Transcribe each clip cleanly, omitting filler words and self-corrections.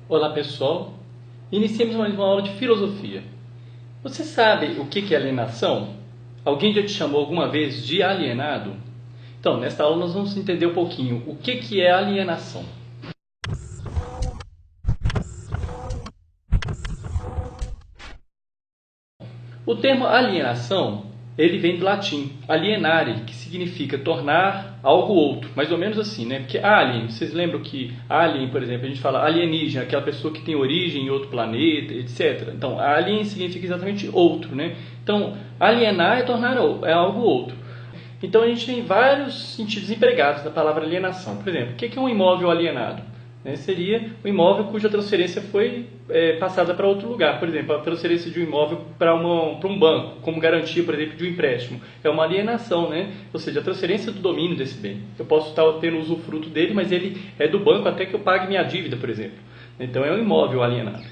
Olá pessoal, iniciemos mais uma aula de filosofia. Você sabe o que é alienação? Alguém já te chamou alguma vez de alienado? Então, nesta aula nós vamos entender um pouquinho o que é alienação. O termo alienação, ele vem do latim alienare, que significa tornar algo outro, mais ou menos assim, né? Porque alien, vocês lembram que alien, por exemplo, a gente fala alienígena, aquela pessoa que tem origem em outro planeta, etc. Então, alien significa exatamente outro, né? Então, alienar é tornar algo outro. Então, a gente tem vários sentidos empregados da palavra alienação. Por exemplo, o que é um imóvel alienado? Seria um imóvel cuja transferência foi passada para outro lugar. Por exemplo, a transferência de um imóvel para um banco, como garantia, por exemplo, de um empréstimo. É uma alienação, né? Ou seja, a transferência do domínio desse bem. Eu posso estar tendo usufruto dele, mas ele é do banco até que eu pague minha dívida, por exemplo. Então, é um imóvel alienado.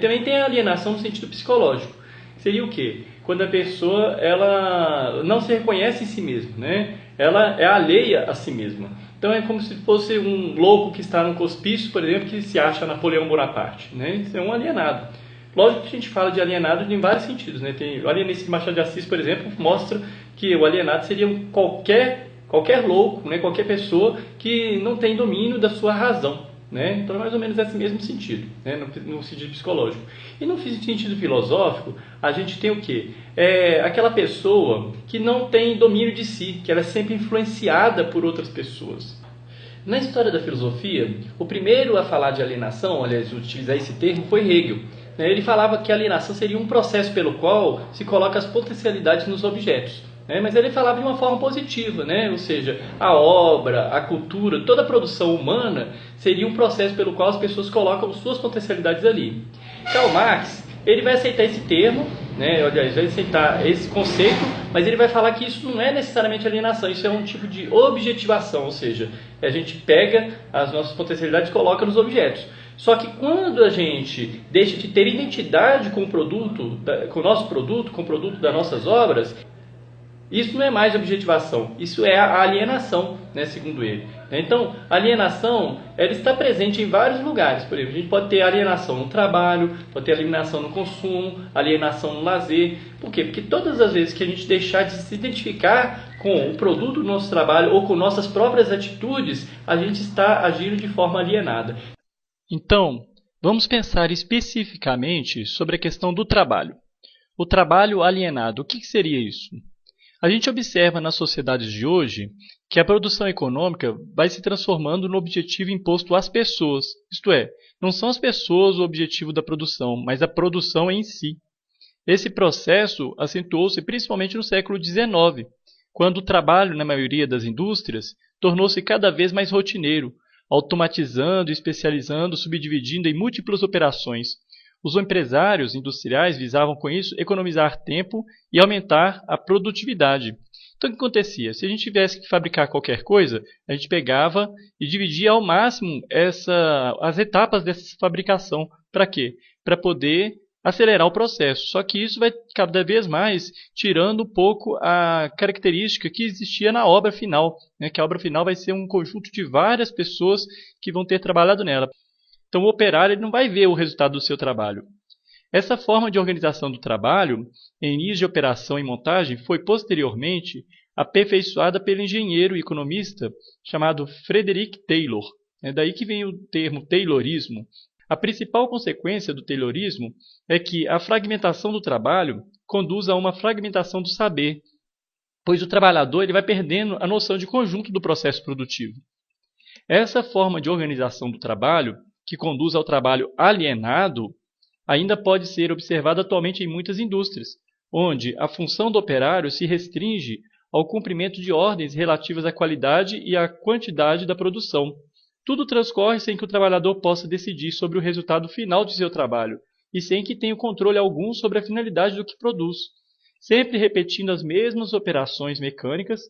Também tem a alienação no sentido psicológico. Seria o quê? Quando a pessoa ela não se reconhece em si mesma, né? Ela é alheia a si mesma. Então é como se fosse um louco que está num hospício, por exemplo, que se acha Napoleão Bonaparte, né? Isso é um alienado. Lógico que a gente fala de alienado em vários sentidos, né? Tem o Alienice de Machado de Assis, por exemplo, mostra que o alienado seria qualquer louco, né? Qualquer pessoa que não tem domínio da sua razão. Né? Então é mais ou menos esse mesmo sentido, né? no sentido psicológico. E no sentido filosófico, a gente tem o quê? Aquela pessoa que não tem domínio de si, que ela é sempre influenciada por outras pessoas. Na história da filosofia, o primeiro a falar de alienação, aliás, utilizar esse termo, foi Hegel. Ele falava que a alienação seria um processo pelo qual se coloca as potencialidades nos objetos. Mas ele falava de uma forma positiva, ou seja, a obra, a cultura, toda a produção humana seria um processo pelo qual as pessoas colocam suas potencialidades ali. Karl Marx, ele vai aceitar esse termo, aliás, vai aceitar esse conceito, mas ele vai falar que isso não é necessariamente alienação, isso é um tipo de objetivação, ou seja, a gente pega as nossas potencialidades e coloca nos objetos. Só que quando a gente deixa de ter identidade com o produto, com o nosso produto, com o produto das nossas obras, isso não é mais objetivação, isso é a alienação, segundo ele. Então, a alienação ela está presente em vários lugares. Por exemplo, a gente pode ter alienação no trabalho, pode ter alienação no consumo, alienação no lazer. Por quê? Porque todas as vezes que a gente deixar de se identificar com o produto do nosso trabalho ou com nossas próprias atitudes, a gente está agindo de forma alienada. Então, vamos pensar especificamente sobre a questão do trabalho. O trabalho alienado, o que seria isso? A gente observa nas sociedades de hoje que a produção econômica vai se transformando no objetivo imposto às pessoas. Isto é, não são as pessoas o objetivo da produção, mas a produção em si. Esse processo acentuou-se principalmente no século XIX, quando o trabalho na maioria das indústrias tornou-se cada vez mais rotineiro, automatizando, especializando, subdividindo em múltiplas operações. Os empresários industriais visavam com isso economizar tempo e aumentar a produtividade. Então o que acontecia? Se a gente tivesse que fabricar qualquer coisa, a gente pegava e dividia ao máximo as etapas dessa fabricação. Para quê? Para poder acelerar o processo. Só que isso vai cada vez mais tirando um pouco a característica que existia na obra final, que a obra final vai ser um conjunto de várias pessoas que vão ter trabalhado nela. Então o operário ele não vai ver o resultado do seu trabalho. Essa forma de organização do trabalho, em níveis de operação e montagem, foi posteriormente aperfeiçoada pelo engenheiro e economista chamado Frederick Taylor. É daí que vem o termo Taylorismo. A principal consequência do Taylorismo é que a fragmentação do trabalho conduz a uma fragmentação do saber, pois o trabalhador ele vai perdendo a noção de conjunto do processo produtivo. Essa forma de organização do trabalho, que conduz ao trabalho alienado, ainda pode ser observada atualmente em muitas indústrias, onde a função do operário se restringe ao cumprimento de ordens relativas à qualidade e à quantidade da produção. Tudo transcorre sem que o trabalhador possa decidir sobre o resultado final de seu trabalho e sem que tenha controle algum sobre a finalidade do que produz. Sempre repetindo as mesmas operações mecânicas,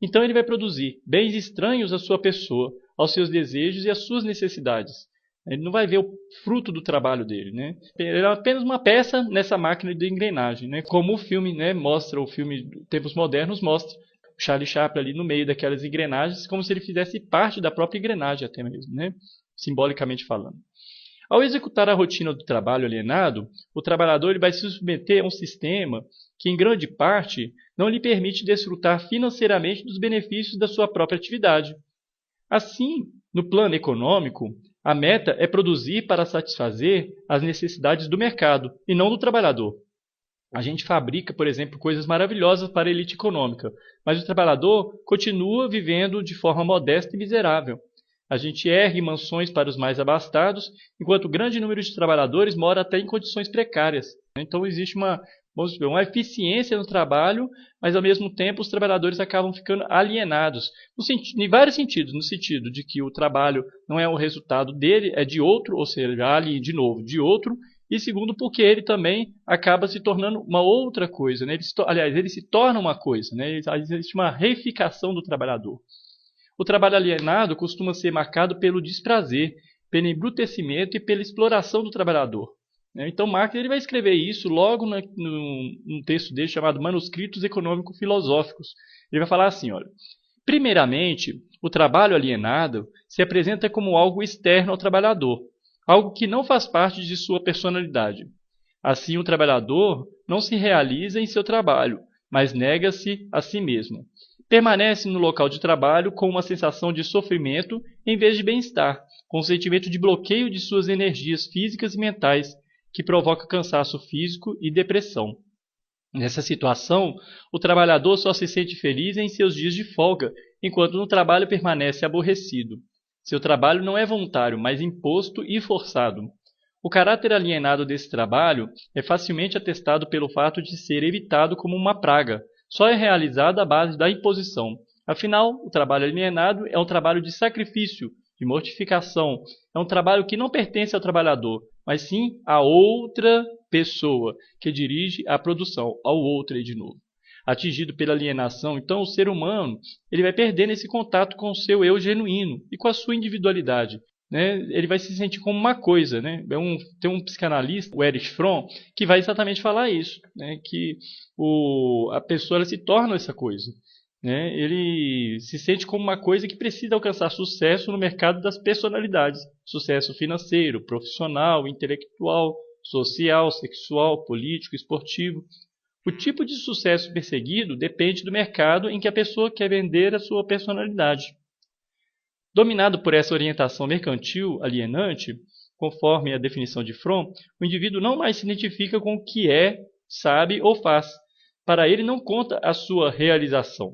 então ele vai produzir bens estranhos à sua pessoa, aos seus desejos e às suas necessidades. Ele não vai ver o fruto do trabalho dele, Ele é apenas uma peça nessa máquina de engrenagem, Como o filme, mostra, o filme Tempos Modernos mostra o Charlie Chaplin ali no meio daquelas engrenagens, como se ele fizesse parte da própria engrenagem até mesmo, simbolicamente falando. Ao executar a rotina do trabalho alienado, o trabalhador ele vai se submeter a um sistema que, em grande parte, não lhe permite desfrutar financeiramente dos benefícios da sua própria atividade. Assim, no plano econômico, a meta é produzir para satisfazer as necessidades do mercado e não do trabalhador. A gente fabrica, por exemplo, coisas maravilhosas para a elite econômica, mas o trabalhador continua vivendo de forma modesta e miserável. A gente ergue mansões para os mais abastados, enquanto grande número de trabalhadores mora até em condições precárias. Então existe vamos dizer, uma eficiência no trabalho, mas ao mesmo tempo os trabalhadores acabam ficando alienados, em vários sentidos, no sentido de que o trabalho não é o resultado dele, é de outro, ou seja, alien de novo, de outro, e segundo porque ele também acaba se tornando uma outra coisa, né? Ele se torna uma coisa, né? Existe uma reificação do trabalhador. O trabalho alienado costuma ser marcado pelo desprazer, pelo embrutecimento e pela exploração do trabalhador. Então Marx ele vai escrever isso logo num texto dele chamado Manuscritos Econômico-Filosóficos. Ele vai falar assim, olha, primeiramente, o trabalho alienado se apresenta como algo externo ao trabalhador, algo que não faz parte de sua personalidade. Assim, o trabalhador não se realiza em seu trabalho, mas nega-se a si mesmo. Permanece no local de trabalho com uma sensação de sofrimento em vez de bem-estar, com um sentimento de bloqueio de suas energias físicas e mentais, que provoca cansaço físico e depressão. Nessa situação, o trabalhador só se sente feliz em seus dias de folga, enquanto no trabalho permanece aborrecido. Seu trabalho não é voluntário, mas imposto e forçado. O caráter alienado desse trabalho é facilmente atestado pelo fato de ser evitado como uma praga. Só é realizado à base da imposição. Afinal, o trabalho alienado é um trabalho de sacrifício, de mortificação. É um trabalho que não pertence ao trabalhador, mas sim a outra pessoa que dirige a produção, ao outro de novo. Atingido pela alienação, então o ser humano ele vai perdendo esse contato com o seu eu genuíno e com a sua individualidade. Né? Ele vai se sentir como uma coisa. Né? Tem um psicanalista, o Erich Fromm, que vai exatamente falar isso, né? Que a pessoa ela se torna essa coisa. Né? Ele se sente como uma coisa que precisa alcançar sucesso no mercado das personalidades. Sucesso financeiro, profissional, intelectual, social, sexual, político, esportivo. O tipo de sucesso perseguido depende do mercado em que a pessoa quer vender a sua personalidade. Dominado por essa orientação mercantil alienante, conforme a definição de Fromm, o indivíduo não mais se identifica com o que é, sabe ou faz. Para ele não conta a sua realização.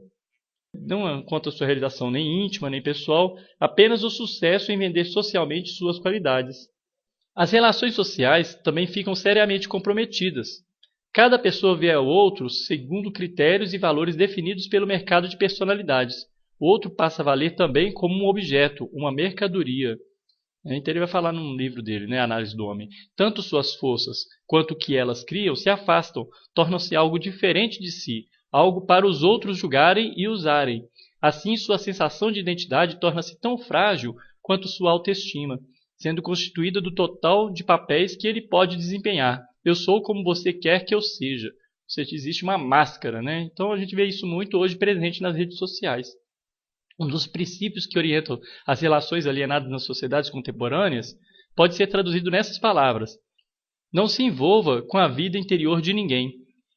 Não conta a sua realização nem íntima, nem pessoal, apenas o sucesso em vender socialmente suas qualidades. As relações sociais também ficam seriamente comprometidas. Cada pessoa vê ao outro segundo critérios e valores definidos pelo mercado de personalidades. O outro passa a valer também como um objeto, uma mercadoria. Então ele vai falar num livro dele, né, Análise do Homem. Tanto suas forças quanto o que elas criam se afastam, tornam-se algo diferente de si, algo para os outros julgarem e usarem. Assim, sua sensação de identidade torna-se tão frágil quanto sua autoestima, sendo constituída do total de papéis que ele pode desempenhar. Eu sou como você quer que eu seja. Ou seja, existe uma máscara, né? Então a gente vê isso muito hoje presente nas redes sociais. Um dos princípios que orientam as relações alienadas nas sociedades contemporâneas pode ser traduzido nessas palavras: não se envolva com a vida interior de ninguém.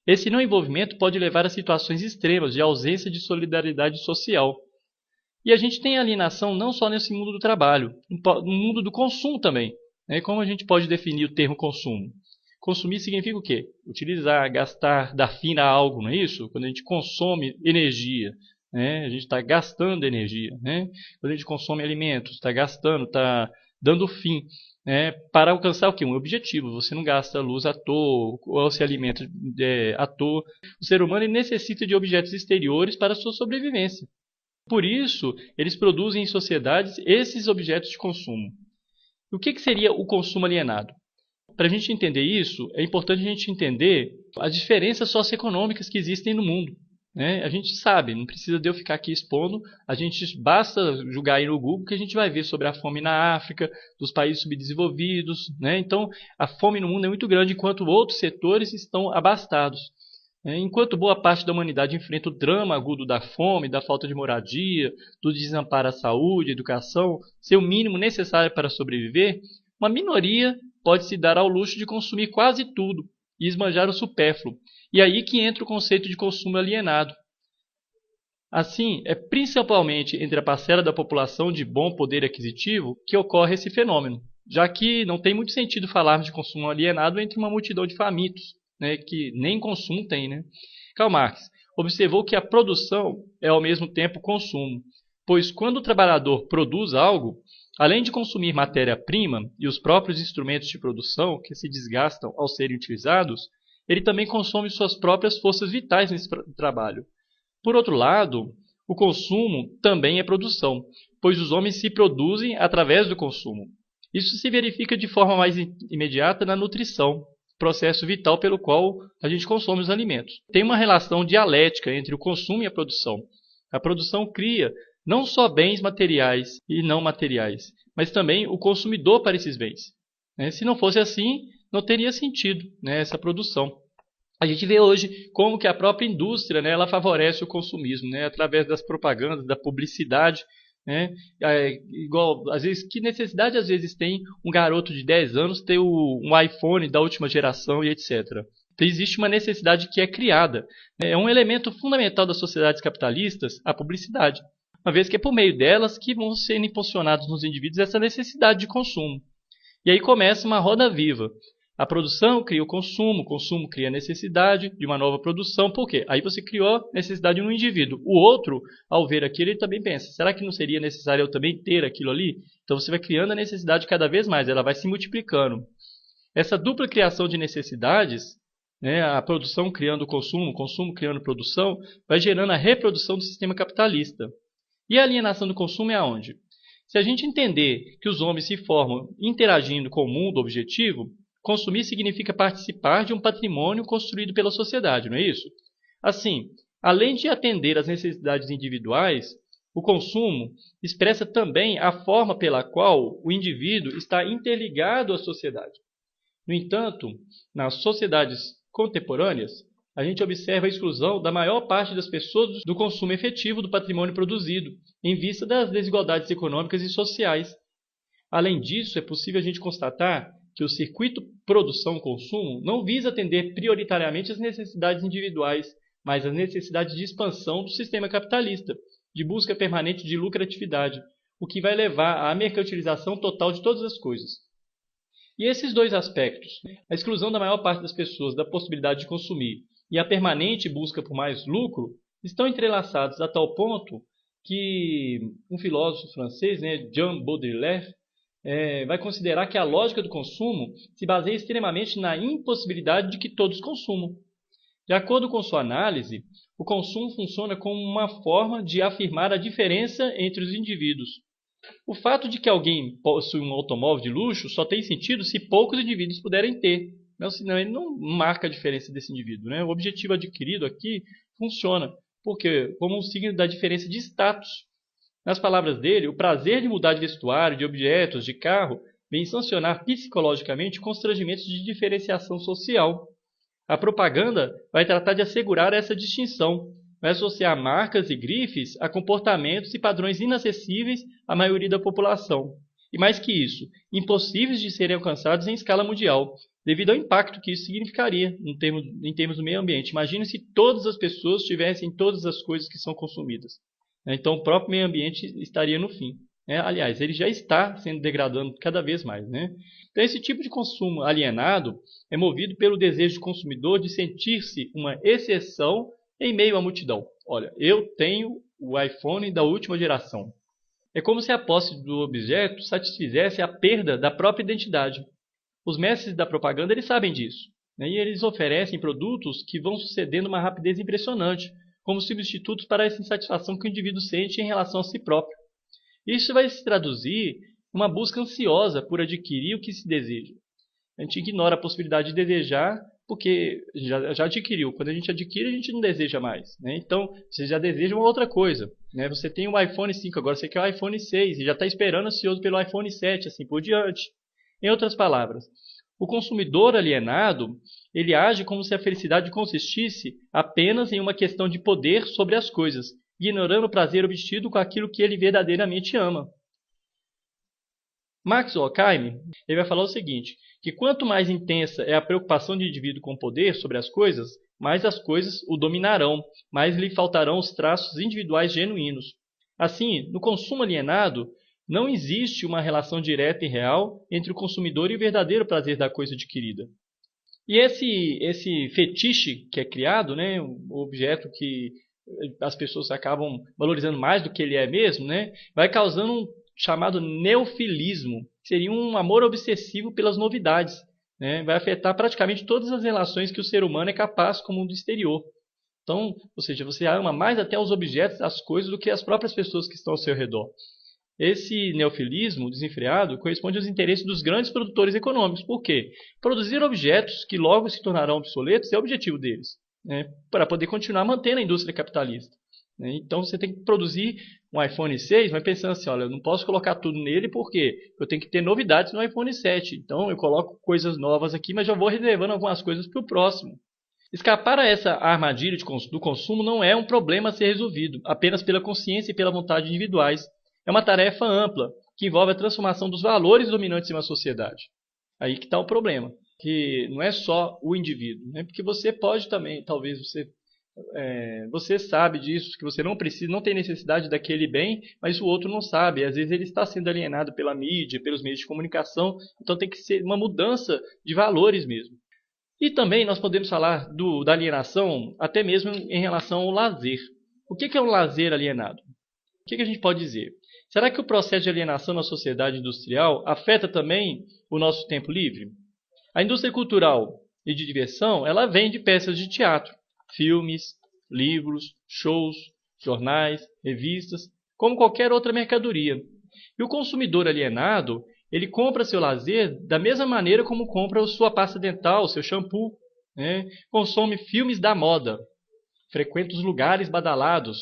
Esse não envolvimento pode levar a situações extremas de ausência de solidariedade social. E a gente tem alienação não só nesse mundo do trabalho, no mundo do consumo também. Né? Como a gente pode definir o termo consumo? Consumir significa o quê? Utilizar, gastar, dar fim a algo, não é isso? Quando a gente consome energia, né? A gente está gastando energia. Né? Quando a gente consome alimentos, está gastando, está dando fim. Para alcançar o quê? Um objetivo. Você não gasta luz à toa, ou se alimenta à toa. O ser humano ele necessita de objetos exteriores para a sua sobrevivência. Por isso, eles produzem em sociedades esses objetos de consumo. O que seria o consumo alienado? Para a gente entender isso, é importante a gente entender as diferenças socioeconômicas que existem no mundo. Né? A gente sabe, não precisa de eu ficar aqui expondo, a gente basta jogar aí no Google que a gente vai ver sobre a fome na África, dos países subdesenvolvidos. Né? Então, a fome no mundo é muito grande, enquanto outros setores estão abastados. Enquanto boa parte da humanidade enfrenta o drama agudo da fome, da falta de moradia, do desamparo à saúde, à educação, ser o mínimo necessário para sobreviver, Uma minoria pode se dar ao luxo de consumir quase tudo e esbanjar o supérfluo. E aí que entra o conceito de consumo alienado. Assim, é principalmente entre a parcela da população de bom poder aquisitivo que ocorre esse fenômeno, já que não tem muito sentido falarmos de consumo alienado entre uma multidão de famintos, né, que nem consumo tem. Né? Karl Marx observou que a produção é ao mesmo tempo consumo, pois quando o trabalhador produz algo, além de consumir matéria-prima e os próprios instrumentos de produção que se desgastam ao serem utilizados, ele também consome suas próprias forças vitais nesse trabalho. Por outro lado, o consumo também é produção, pois os homens se produzem através do consumo. Isso se verifica de forma mais imediata na nutrição, processo vital pelo qual a gente consome os alimentos. Tem uma relação dialética entre o consumo e a produção. A produção cria não só bens materiais e não materiais, mas também o consumidor para esses bens. Se não fosse assim, não teria sentido essa produção. A gente vê hoje como que a própria indústria, ela favorece o consumismo, através das propagandas, da publicidade. Igual, às vezes, que necessidade às vezes tem um garoto de 10 anos ter um iPhone da última geração e etc. Então, existe uma necessidade que é criada. É um elemento fundamental das sociedades capitalistas, a publicidade. Uma vez que é por meio delas que vão sendo impulsionados nos indivíduos essa necessidade de consumo. E aí começa uma roda viva. A produção cria o consumo cria a necessidade de uma nova produção. Por quê? Aí você criou necessidade no indivíduo. O outro, ao ver aquilo, ele também pensa, será que não seria necessário eu também ter aquilo ali? Então você vai criando a necessidade cada vez mais, ela vai se multiplicando. Essa dupla criação de necessidades, a produção criando o consumo criando produção, vai gerando a reprodução do sistema capitalista. E a alienação do consumo é aonde? Se a gente entender que os homens se formam interagindo com o mundo objetivo, consumir significa participar de um patrimônio construído pela sociedade, não é isso? Assim, além de atender às necessidades individuais, o consumo expressa também a forma pela qual o indivíduo está interligado à sociedade. No entanto, nas sociedades contemporâneas, a gente observa a exclusão da maior parte das pessoas do consumo efetivo do patrimônio produzido, em vista das desigualdades econômicas e sociais. Além disso, é possível a gente constatar que o circuito produção-consumo não visa atender prioritariamente as necessidades individuais, mas as necessidades de expansão do sistema capitalista, de busca permanente de lucratividade, o que vai levar à mercantilização total de todas as coisas. E esses dois aspectos, a exclusão da maior parte das pessoas da possibilidade de consumir e a permanente busca por mais lucro, estão entrelaçados a tal ponto que um filósofo francês, Jean Baudrillard, vai considerar que a lógica do consumo se baseia extremamente na impossibilidade de que todos consumam. De acordo com sua análise, o consumo funciona como uma forma de afirmar a diferença entre os indivíduos. O fato de que alguém possui um automóvel de luxo só tem sentido se poucos indivíduos puderem ter. Senão ele não marca a diferença desse indivíduo. O objetivo adquirido aqui funciona, porque como um signo da diferença de status. Nas palavras dele, o prazer de mudar de vestuário, de objetos, de carro, vem sancionar psicologicamente constrangimentos de diferenciação social. A propaganda vai tratar de assegurar essa distinção, vai associar marcas e grifes a comportamentos e padrões inacessíveis à maioria da população. E mais que isso, impossíveis de serem alcançados em escala mundial, devido ao impacto que isso significaria em termos do meio ambiente. Imagine se todas as pessoas tivessem todas as coisas que são consumidas. Então o próprio meio ambiente estaria no fim. Aliás, ele já está sendo degradando cada vez mais. Então esse tipo de consumo alienado é movido pelo desejo do consumidor de sentir-se uma exceção em meio à multidão. Olha, eu tenho o iPhone da última geração. É como se a posse do objeto satisfizesse a perda da própria identidade. Os mestres da propaganda eles sabem disso. E eles oferecem produtos que vão sucedendo uma rapidez impressionante, como substitutos para essa insatisfação que o indivíduo sente em relação a si próprio. Isso vai se traduzir em uma busca ansiosa por adquirir o que se deseja. A gente ignora a possibilidade de desejar porque já adquiriu. Quando a gente adquire, a gente não deseja mais. Então, você já deseja uma outra coisa. Você tem o iPhone 5, agora você quer o iPhone 6 e já está esperando ansioso pelo iPhone 7, assim por diante. Em outras palavras, o consumidor alienado, ele age como se a felicidade consistisse apenas em uma questão de poder sobre as coisas, ignorando o prazer obtido com aquilo que ele verdadeiramente ama. Max Horkheim ele vai falar o seguinte, que quanto mais intensa é a preocupação do indivíduo com o poder sobre as coisas, mais as coisas o dominarão, mais lhe faltarão os traços individuais genuínos. Assim, no consumo alienado, não existe uma relação direta e real entre o consumidor e o verdadeiro prazer da coisa adquirida. E esse fetiche que é criado, né, o objeto que as pessoas acabam valorizando mais do que ele é mesmo, né, vai causando um chamado neofilismo, que seria um amor obsessivo pelas novidades. Né, vai afetar praticamente todas as relações que o ser humano é capaz com o mundo exterior. Então, ou seja, você ama mais até os objetos, as coisas, do que as próprias pessoas que estão ao seu redor. Esse neofilismo desenfreado corresponde aos interesses dos grandes produtores econômicos. Por quê? Produzir objetos que logo se tornarão obsoletos é o objetivo deles, né? Para poder continuar mantendo a indústria capitalista. Né? Então você tem que produzir um iPhone 6, mas pensando assim, olha, eu não posso colocar tudo nele porque eu tenho que ter novidades no iPhone 7. Então eu coloco coisas novas aqui, mas já vou reservando algumas coisas para o próximo. Escapar a essa armadilha do consumo não é um problema a ser resolvido apenas pela consciência e pela vontade individuais. É uma tarefa ampla, que envolve a transformação dos valores dominantes em uma sociedade. Aí que está o problema, que não é só o indivíduo, né? Porque você pode também, talvez você sabe disso, que você não precisa, não tem necessidade daquele bem, mas o outro não sabe. Às vezes ele está sendo alienado pela mídia, pelos meios de comunicação, então tem que ser uma mudança de valores mesmo. E também nós podemos falar da alienação até mesmo em relação ao lazer. O que é um lazer alienado? O que a gente pode dizer? Será que o processo de alienação na sociedade industrial afeta também o nosso tempo livre? A indústria cultural e de diversão, ela vende peças de teatro, filmes, livros, shows, jornais, revistas, como qualquer outra mercadoria. E o consumidor alienado, ele compra seu lazer da mesma maneira como compra sua pasta dental, seu shampoo, né? Consome filmes da moda, frequenta os lugares badalados,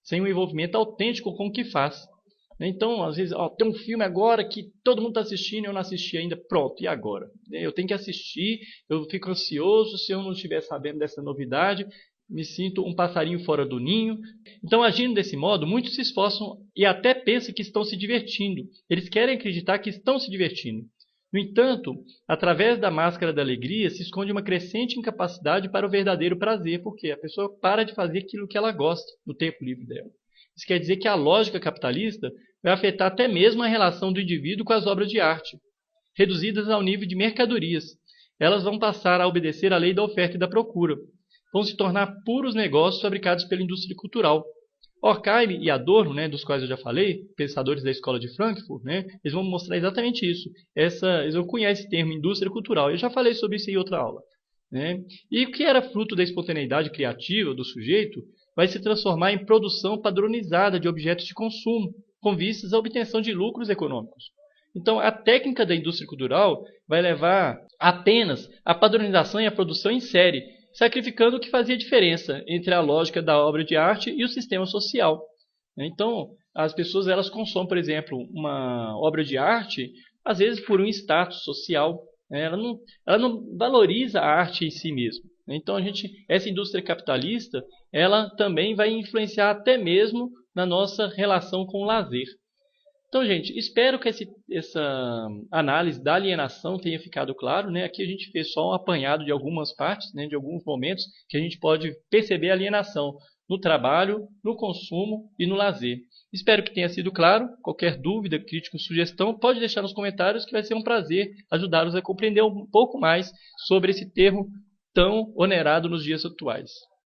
sem um envolvimento autêntico com o que faz. Então, às vezes, tem um filme agora que todo mundo está assistindo e eu não assisti ainda. Pronto, e agora? Eu tenho que assistir, eu fico ansioso se eu não estiver sabendo dessa novidade, me sinto um passarinho fora do ninho. Então, agindo desse modo, muitos se esforçam e até pensam que estão se divertindo. Eles querem acreditar que estão se divertindo. No entanto, através da máscara da alegria se esconde uma crescente incapacidade para o verdadeiro prazer, porque a pessoa para de fazer aquilo que ela gosta no tempo livre dela. Isso quer dizer que a lógica capitalista vai afetar até mesmo a relação do indivíduo com as obras de arte, reduzidas ao nível de mercadorias. Elas vão passar a obedecer à lei da oferta e da procura. Vão se tornar puros negócios fabricados pela indústria cultural. Horkheim e Adorno, né, dos quais eu já falei, pensadores da escola de Frankfurt, né, eles vão mostrar exatamente isso. Eles vão cunhar esse termo indústria cultural. Eu já falei sobre isso em outra aula. Né? E o que era fruto da espontaneidade criativa do sujeito vai se transformar em produção padronizada de objetos de consumo, com vistas à obtenção de lucros econômicos. Então, a técnica da indústria cultural vai levar apenas à padronização e à produção em série, sacrificando o que fazia diferença entre a lógica da obra de arte e o sistema social. Então, as pessoas elas consomem, por exemplo, uma obra de arte, às vezes por um status social. Ela não valoriza a arte em si mesma. Então, essa indústria capitalista, ela também vai influenciar até mesmo na nossa relação com o lazer. Então, gente, espero que essa análise da alienação tenha ficado claro. Né? Aqui a gente fez só um apanhado de algumas partes, né, de alguns momentos que a gente pode perceber a alienação no trabalho, no consumo e no lazer. Espero que tenha sido claro. Qualquer dúvida, crítica, sugestão, pode deixar nos comentários que vai ser um prazer ajudá-los a compreender um pouco mais sobre esse termo tão onerado nos dias atuais.